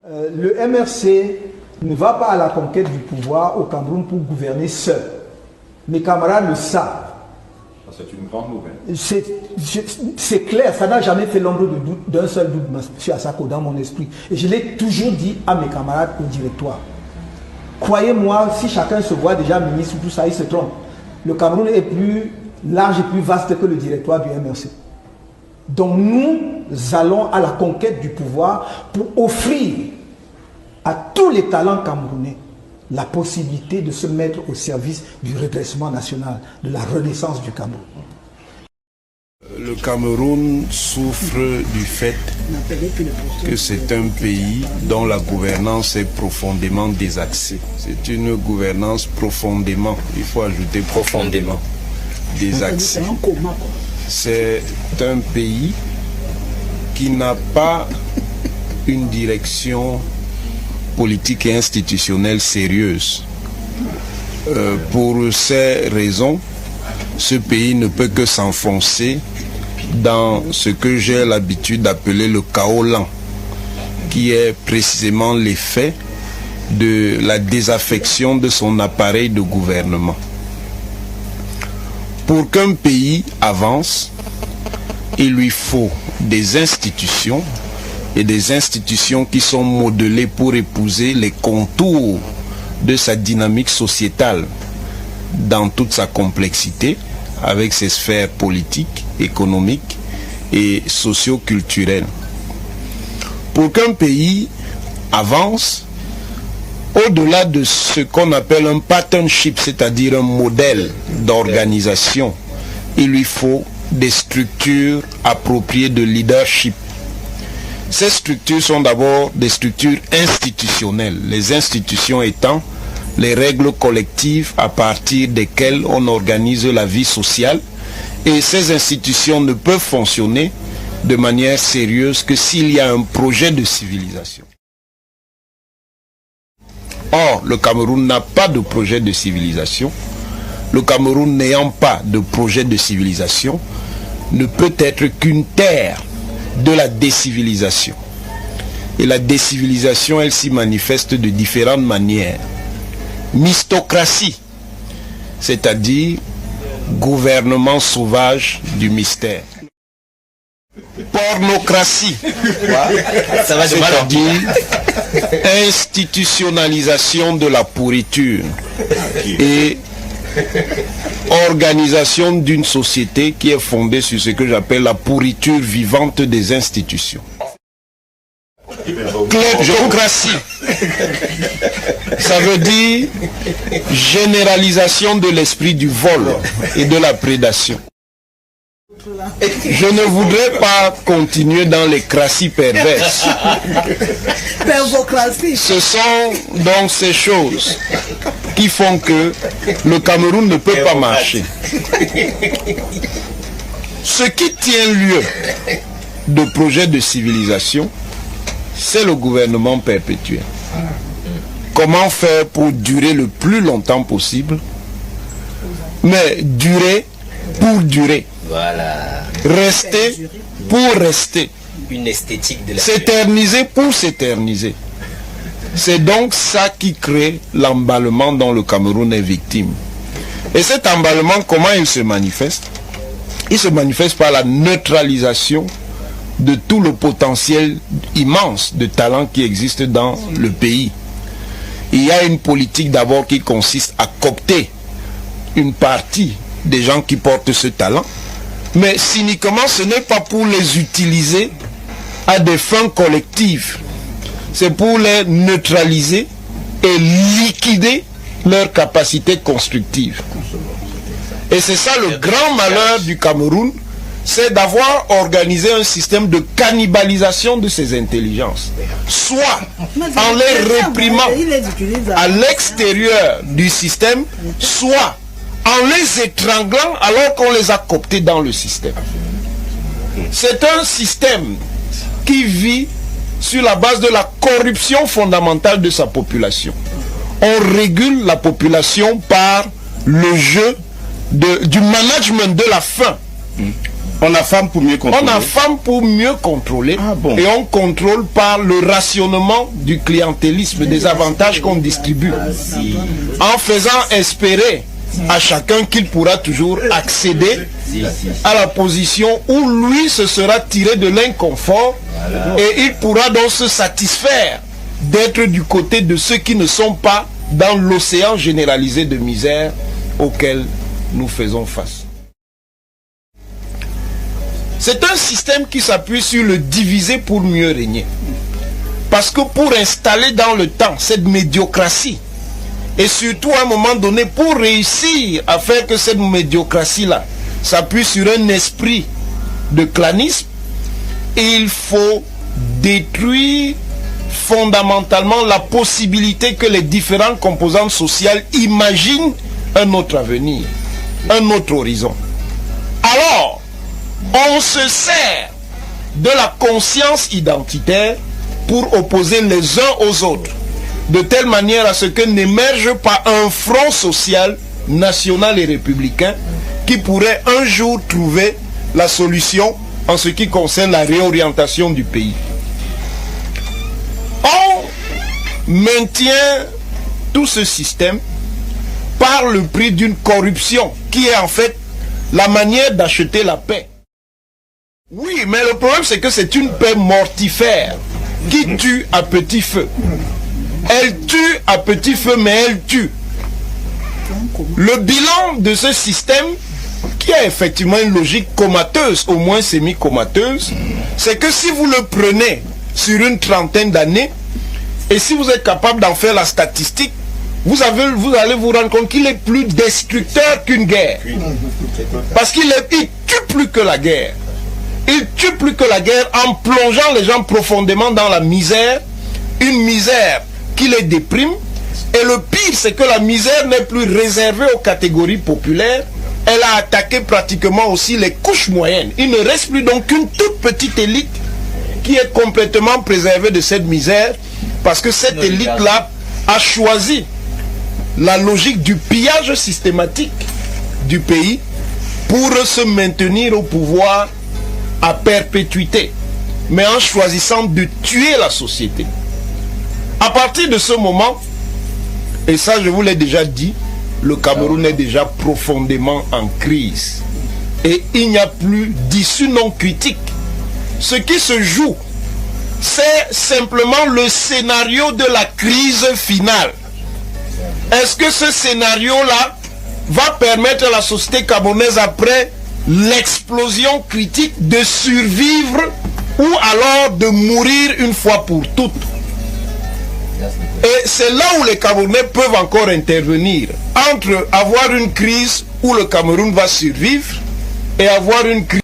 Le MRC ne va pas à la conquête du pouvoir au Cameroun pour gouverner seul. Mes camarades le savent. C'est une grande nouvelle. C'est clair, ça n'a jamais fait l'ombre d'un seul doute, M. Assako, dans mon esprit. Et je l'ai toujours dit à mes camarades au directoire. Croyez-moi, si chacun se voit déjà ministre, tout ça, il se trompe. Le Cameroun est plus large et plus vaste que le directoire du MRC. Donc nous allons à la conquête du pouvoir pour offrir à tous les talents camerounais la possibilité de se mettre au service du redressement national, de la renaissance du Cameroun. Le Cameroun souffre du fait que c'est un pays dont la gouvernance est profondément désaxée. C'est une gouvernance profondément, il faut ajouter profondément, désaxée. C'est un pays qui n'a pas une direction politique et institutionnelle sérieuse. Pour ces raisons, ce pays ne peut que s'enfoncer dans ce que j'ai l'habitude d'appeler le chaos lent, qui est précisément l'effet de la désaffection de son appareil de gouvernement. Pour qu'un pays avance, il lui faut des institutions, et des institutions qui sont modelées pour épouser les contours de sa dynamique sociétale dans toute sa complexité, avec ses sphères politiques, économiques et socio-culturelles. Pour qu'un pays avance, au-delà de ce qu'on appelle un partnership, c'est-à-dire un modèle d'organisation, il lui faut des structures appropriées de leadership. Ces structures sont d'abord des structures institutionnelles, les institutions étant les règles collectives à partir desquelles on organise la vie sociale, et ces institutions ne peuvent fonctionner de manière sérieuse que s'il y a un projet de civilisation. Or, le Cameroun n'a pas de projet de civilisation. Le Cameroun n'ayant pas de projet de civilisation ne peut être qu'une terre de la décivilisation. Et la décivilisation, elle s'y manifeste de différentes manières. Mystocratie, c'est-à-dire gouvernement sauvage du mystère. Pornocratie, c'est-à-dire institutionnalisation de la pourriture et organisation d'une société qui est fondée sur ce que j'appelle la pourriture vivante des institutions. Kleptocratie, ça veut dire généralisation de l'esprit du vol et de la prédation. Je ne voudrais pas continuer dans les crassies perverses. Ce sont donc ces choses qui font que le Cameroun ne peut pas marcher. Ce qui tient lieu de projet de civilisation, c'est le gouvernement perpétuel. Comment faire pour durer le plus longtemps possible, mais durer pour durer. Voilà. Rester pour rester. Une esthétique de la... S'éterniser pour s'éterniser. C'est donc ça qui crée l'emballement dont le Cameroun est victime. Et cet emballement, comment il se manifeste? Il se manifeste par la neutralisation de tout le potentiel immense de talent qui existe dans le pays. Il y a une politique d'abord qui consiste à coopter une partie des gens qui portent ce talent, mais cyniquement ce n'est pas pour les utiliser à des fins collectives, c'est pour les neutraliser et liquider leur capacité constructive. Et c'est ça le grand malheur du Cameroun, c'est d'avoir organisé un système de cannibalisation de ces intelligences, soit en les réprimant à l'extérieur du système, soit en les étranglant alors qu'on les a cooptés dans le système. C'est un système qui vit sur la base de la corruption fondamentale de sa population. On régule la population par le jeu du management de la faim. On affame pour mieux contrôler. On affame pour mieux contrôler. Ah bon. Et on contrôle par le rationnement du clientélisme, des avantages qu'on distribue. En faisant espérer à chacun qu'il pourra toujours accéder à la position où lui se sera tiré de l'inconfort et il pourra donc se satisfaire d'être du côté de ceux qui ne sont pas dans l'océan généralisé de misère auquel nous faisons face. C'est un système qui s'appuie sur le diviser pour mieux régner. Parce que pour installer dans le temps cette médiocratie, et surtout à un moment donné, pour réussir à faire que cette médiocratie-là s'appuie sur un esprit de clanisme, il faut détruire fondamentalement la possibilité que les différentes composantes sociales imaginent un autre avenir, un autre horizon. Alors, on se sert de la conscience identitaire pour opposer les uns aux autres, de telle manière à ce que n'émerge pas un front social, national et républicain qui pourrait un jour trouver la solution en ce qui concerne la réorientation du pays. On maintient tout ce système par le prix d'une corruption qui est en fait la manière d'acheter la paix. Oui, mais le problème c'est que c'est une paix mortifère qui tue à petit feu. Elle tue à petit feu, mais elle tue. Le bilan de ce système, qui a effectivement une logique comateuse, au moins semi-comateuse, c'est que si vous le prenez sur une trentaine d'années, et si vous êtes capable d'en faire la statistique, vous allez vous rendre compte qu'il est plus destructeur qu'une guerre. Parce qu'il tue plus que la guerre. Il tue plus que la guerre en plongeant les gens profondément dans la misère, une misère qui les déprime. Et le pire, c'est que la misère n'est plus réservée aux catégories populaires. Elle a attaqué pratiquement aussi les couches moyennes. Il ne reste plus donc qu'une toute petite élite qui est complètement préservée de cette misère, parce que cette élite-là a choisi la logique du pillage systématique du pays pour se maintenir au pouvoir à perpétuité, mais en choisissant de tuer la société. À partir de ce moment, et ça je vous l'ai déjà dit, le Cameroun est déjà profondément en crise. Et il n'y a plus d'issue non critique. Ce qui se joue, c'est simplement le scénario de la crise finale. Est-ce que ce scénario-là va permettre à la société camerounaise, après l'explosion critique, de survivre ou alors de mourir une fois pour toutes? Et c'est là où les Camerounais peuvent encore intervenir, entre avoir une crise où le Cameroun va survivre et avoir une crise